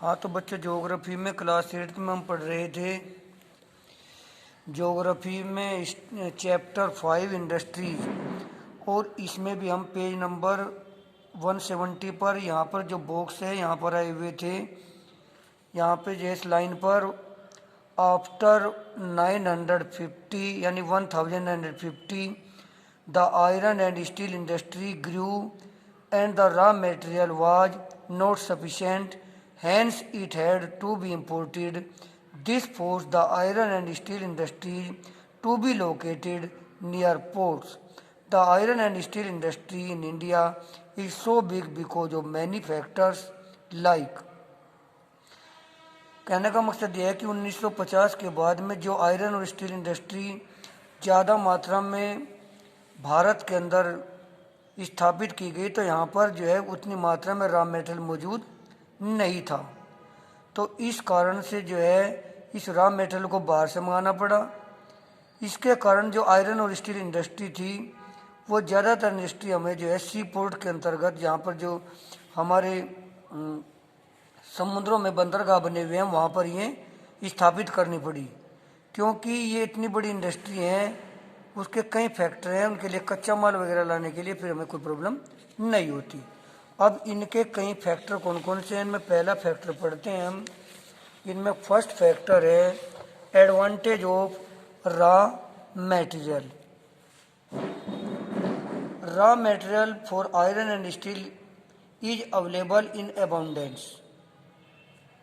हाँ तो बच्चे ज्योग्राफी में क्लास 8 में हम पढ़ रहे थे। ज्योग्राफी में चैप्टर 5 इंडस्ट्रीज, और इसमें भी हम पेज नंबर 170 पर यहाँ पर जो बॉक्स है यहाँ पर आए हुए थे। यहाँ पे जिस लाइन पर आफ्टर 950 यानी 1950 the iron and steel industry grew and the raw material was not sufficient, hence it had to be imported. This forced the iron and steel industries to be located near ports. The iron and steel industry in India is so big because of many factors like। कहने का मकसद यह है कि 1950 के बाद में जो आयरन और स्टील इंडस्ट्री ज़्यादा मात्रा में भारत के अंदर स्थापित की गई, तो यहाँ पर जो है उतनी मात्रा में रॉ मेटेरियल मौजूद नहीं था। तो इस कारण से जो है इस रॉ मेटेरियल को बाहर से मंगाना पड़ा। इसके कारण जो आयरन और स्टील इंडस्ट्री थी वो ज़्यादातर इंडस्ट्री हमें जो है सी पोर्ट के अंतर्गत, जहाँ पर जो हमारे समुद्रों में बंदरगाह बने हुए हैं वहाँ पर ये स्थापित करनी पड़ी, क्योंकि ये इतनी बड़ी इंडस्ट्री है, उसके कई फैक्ट्री हैं, उनके लिए कच्चा माल वगैरह लाने के लिए फिर हमें कोई प्रॉब्लम नहीं होती। अब इनके कई फैक्टर कौन कौन से हैं, इनमें पहला फैक्टर पढ़ते हैं हम। इनमें फर्स्ट फैक्टर है advantage of raw material. Raw material for iron and steel is available in abundance.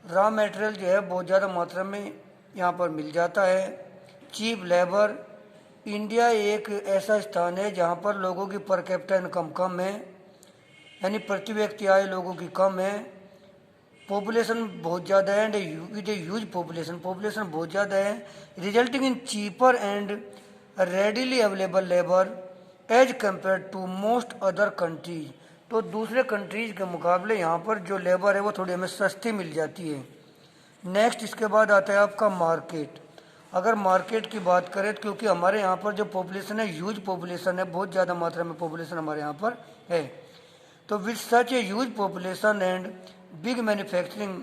Raw material जो है बहुत ज़्यादा मात्रा में यहाँ पर मिल जाता है। चीप लेबर, इंडिया एक ऐसा स्थान है जहाँ पर लोगों की पर कैपिटा इनकम कम है, यानी प्रति व्यक्ति आय लोगों की कम है। पॉपुलेशन बहुत ज़्यादा है and with a huge population बहुत ज़्यादा है, resulting in cheaper and readily available labour as compare to most other countries. तो दूसरे कंट्रीज के मुकाबले यहाँ पर जो लेबर है वो थोड़ी हमें सस्ती मिल जाती है। नेक्स्ट इसके बाद आता है आपका मार्केट। अगर मार्केट की बात करें, क्योंकि हमारे यहाँ पर जो पॉपुलेशन है ह्यूज पॉपुलेशन है, बहुत ज़्यादा मात्रा में पॉपुलेशन हमारे यहाँ पर है, तो with such a huge population and big manufacturing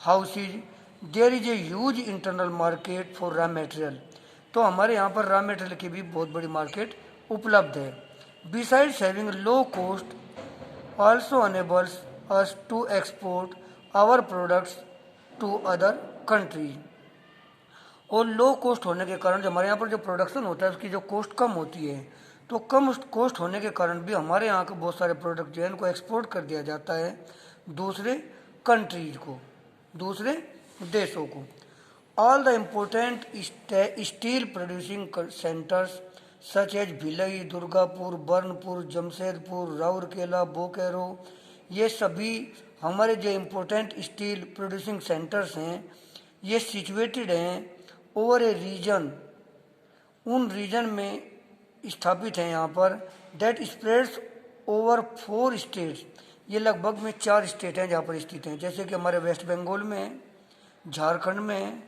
houses there is a huge internal market for raw material. तो हमारे यहाँ पर रॉ मटेरियल की भी बहुत बड़ी मार्केट उपलब्ध है। Besides having low cost also enables us to export our products to other countries। और लो कॉस्ट होने के कारण जो हमारे यहाँ पर जो प्रोडक्शन होता है उसकी जो कॉस्ट कम होती है, तो कम कॉस्ट होने के कारण भी हमारे यहाँ के बहुत सारे प्रोडक्ट जो है उनको एक्सपोर्ट कर दिया जाता है दूसरे कंट्रीज को, दूसरे देशों को। All the important steel producing centres such as Bhilai, Durgapur, Burnpur, Jamshedpur, Rourkela, Bokaro, ये सभी हमारे जो इम्पोर्टेंट स्टील प्रोड्यूसिंग सेंटर्स हैं ये सिचुएटेड हैं ओवर ए रीजन, उन रीजन में स्थापित हैं यहाँ पर, दैट स्प्रेड्स ओवर 4 स्टेट्स। ये लगभग में 4 स्टेट हैं जहाँ पर स्थित हैं, जैसे कि हमारे वेस्ट बंगाल में, झारखंड में,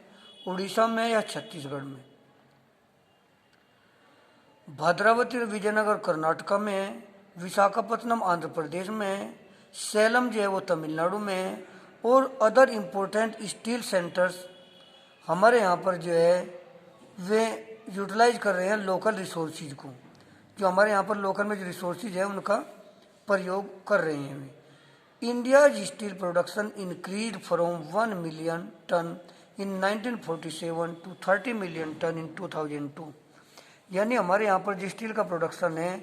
उड़ीसा में या छत्तीसगढ़ में। भद्रावती और विजयनगर कर्नाटका में, विशाखापत्तनम आंध्र प्रदेश में, सेलम जो है वो तमिलनाडु में, और अदर इम्पोर्टेंट स्टील सेंटर्स हमारे यहाँ पर जो है वे यूटिलाइज कर रहे हैं लोकल रिसोर्सेज को, जो हमारे यहाँ पर लोकल में जो रिसोर्सेज है उनका प्रयोग कर रहे हैं वे। India's steel production increase from 1 million ton in 1947 to 30 million ton in 2002। यानी हमारे यहाँ पर जो स्टील का प्रोडक्शन है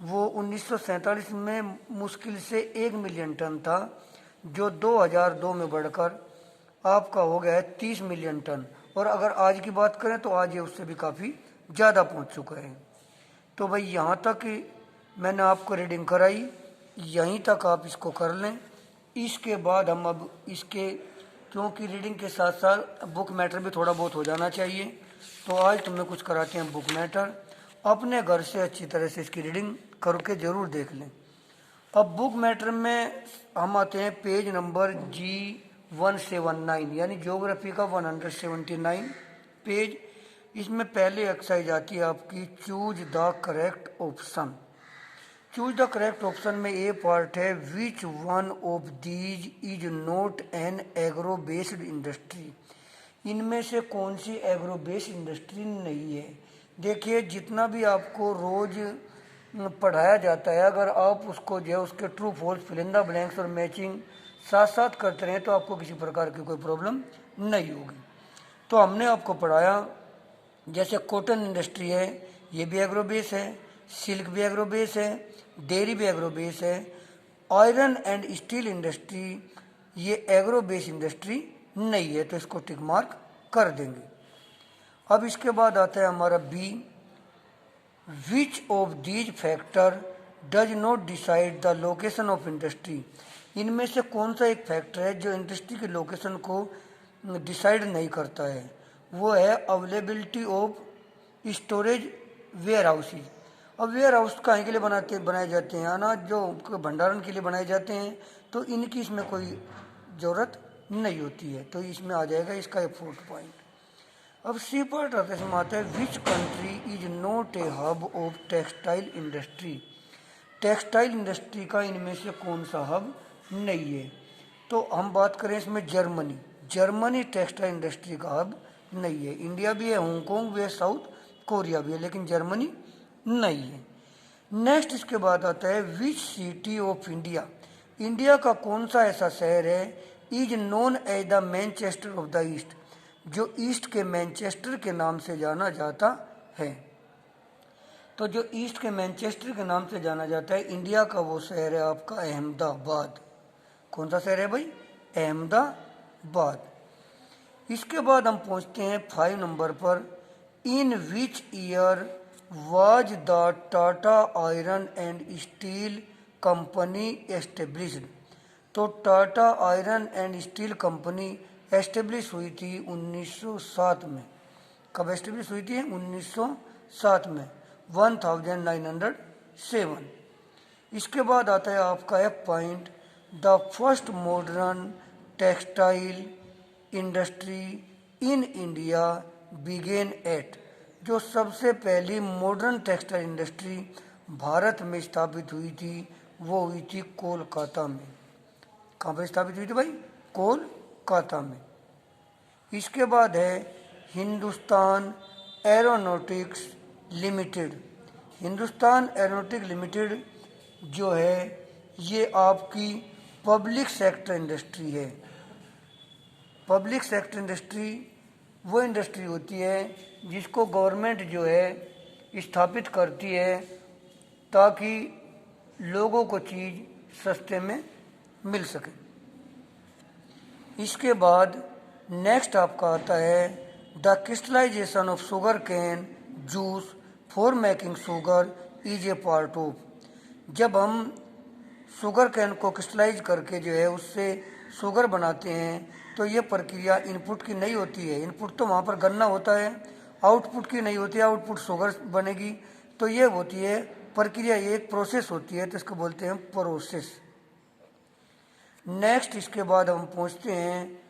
वो 1947 में मुश्किल से 1 मिलियन टन था, जो 2002 में बढ़कर आपका हो गया है 30 मिलियन टन। और अगर आज की बात करें तो आज ये उससे भी काफ़ी ज़्यादा पहुँच चुका है। तो भाई यहाँ तक मैंने आपको रीडिंग कराई, यहीं तक आप इसको कर लें। इसके बाद हम अब इसके, क्योंकि रीडिंग के साथ साथ बुक मैटर भी थोड़ा बहुत हो जाना चाहिए, तो आज तुम्हें कुछ कराते हैं बुक मैटर। अपने घर से अच्छी तरह से इसकी रीडिंग करके ज़रूर देख लें। अब बुक मैटर में हम आते हैं पेज नंबर G179, यानी ज्योग्राफी का 179 पेज। इसमें पहले एक्सरसाइज आती है आपकी choose the correct option. Choose the correct option में ए पार्ट है, which one of these is not an agro based industry. इनमें से कौन सी एग्रो बेस्ड इंडस्ट्री नहीं है। देखिए जितना भी आपको रोज पढ़ाया जाता है, अगर आप उसको जो है उसके true false fill in the blanks और मैचिंग साथ साथ करते रहें तो आपको किसी प्रकार की कोई प्रॉब्लम नहीं होगी। तो हमने आपको पढ़ाया जैसे कॉटन इंडस्ट्री है, ये भी एग्रो बेस है, सिल्क भी एग्रो बेस है, डेयरी भी एग्रो बेस है, आयरन एंड स्टील इंडस्ट्री ये एग्रो बेस इंडस्ट्री नहीं है, तो इसको टिक मार्क कर देंगे। अब इसके बाद आता है हमारा B, which of these factor does not decide the location of industry. इनमें से कौन सा एक फैक्टर है जो इंडस्ट्री की लोकेशन को डिसाइड नहीं करता है। वो है availability of storage warehouses. अब वेयर हाउस कहीं के लिए बनाए जाते हैं, अनाज जो भंडारण के लिए बनाए जाते हैं, तो इनकी इसमें कोई ज़रूरत नहीं होती है, तो इसमें आ जाएगा इसका 4th पॉइंट। अब सी पार्ट इसमें आता है, which country is not a hub of textile industry. Textile industry का इनमें से कौन सा हब नहीं है। तो हम बात करें इसमें जर्मनी, जर्मनी टेक्सटाइल इंडस्ट्री का हब नहीं है। इंडिया भी है, हांगकांग भी है, साउथ कोरिया भी है, लेकिन जर्मनी नहीं है। नेक्स्ट इसके बाद आता है, which city of India, India का कौन सा ऐसा शहर है is known as the Manchester of the east, जो ईस्ट के मैनचेस्टर के नाम से जाना जाता है। तो जो ईस्ट के मैनचेस्टर के नाम से जाना जाता है, इंडिया का वो शहर है आपका अहमदाबाद। कौन सा शहर है भाई, अहमदाबाद। इसके बाद हम पहुंचते हैं 5 नंबर पर, in which year was the Tata iron and steel company established. तो Tata iron and steel company establish हुई थी 1907 में। कब एस्टेब्लिश हुई थी, 1907 में, 1907। इसके बाद आता है आपका एक point, the first modern textile industry in India began at. जो सबसे पहली मॉडर्न टेक्सटाइल इंडस्ट्री भारत में स्थापित हुई थी वो हुई थी कोलकाता में। कहाँ पर स्थापित हुई थी भाई, कोलकाता में। इसके बाद है Hindustan aeronautics limited. Hindustan aeronautics limited जो है ये आपकी पब्लिक सेक्टर इंडस्ट्री है। पब्लिक सेक्टर इंडस्ट्री वो इंडस्ट्री होती है जिसको गवर्नमेंट जो है स्थापित करती है ताकि लोगों को चीज़ सस्ते में मिल सके। इसके बाद नेक्स्ट आपका आता है, the crystallisation of sugar cane juice for making sugar is a part of. जब हम शुगर कैन को क्रिस्टलाइज करके जो है उससे शुगर बनाते हैं तो ये प्रक्रिया इनपुट की नहीं होती है। इनपुट तो वहाँ पर गन्ना होता है, आउटपुट की नहीं होती है, आउटपुट शुगर बनेगी। तो ये होती है प्रक्रिया, ये एक प्रोसेस होती है, तो इसको बोलते हैं प्रोसेस। नेक्स्ट इसके बाद हम पहुँचते हैं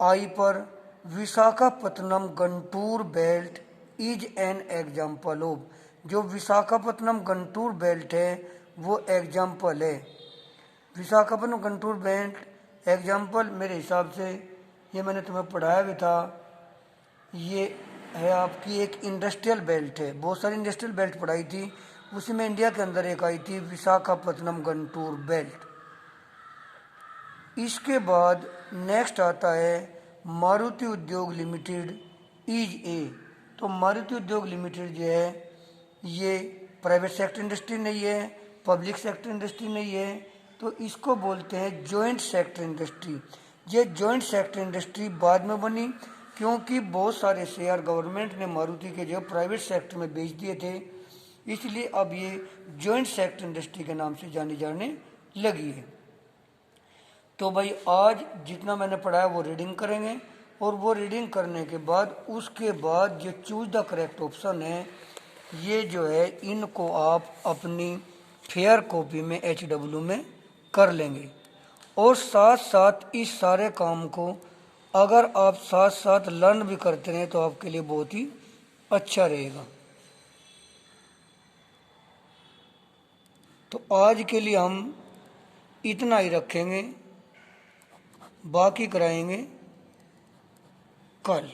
आई पर, Visakhapatnam Guntur belt is an example of. जो विशाखापत्तनम गंटूर बेल्ट है वो एग्जाम्पल है। विशाखापत्तनम गंटूर बेल्ट एग्जाम्पल मेरे हिसाब से, ये मैंने तुम्हें पढ़ाया भी था, ये है आपकी एक इंडस्ट्रियल बेल्ट है। बहुत सारी इंडस्ट्रियल बेल्ट पढ़ाई थी, उसी में इंडिया के अंदर एक आई थी विशाखापत्तनम गंटूर बेल्ट। इसके बाद नेक्स्ट आता है मारुति उद्योग लिमिटेड इज ए। तो मारुति उद्योग लिमिटेड जो है ये प्राइवेट सेक्टर इंडस्ट्री नहीं है, पब्लिक सेक्टर इंडस्ट्री नहीं है, तो इसको बोलते हैं जॉइंट सेक्टर इंडस्ट्री। ये जॉइंट सेक्टर इंडस्ट्री बाद में बनी क्योंकि बहुत सारे शेयर गवर्नमेंट ने मारुति के जो प्राइवेट सेक्टर में बेच दिए थे, इसलिए अब ये जॉइंट सेक्टर इंडस्ट्री के नाम से जाने लगी है। तो भाई आज जितना मैंने पढ़ाया वो रीडिंग करेंगे, और वो रीडिंग करने के बाद उसके बाद जो चूज द करेक्ट ऑप्शन है ये जो है इनको आप अपनी फेयर कॉपी में HW में कर लेंगे। और साथ साथ इस सारे काम को अगर आप साथ साथ लर्न भी करते रहें तो आपके लिए बहुत ही अच्छा रहेगा। तो आज के लिए हम इतना ही रखेंगे, बाकी कराएंगे कल।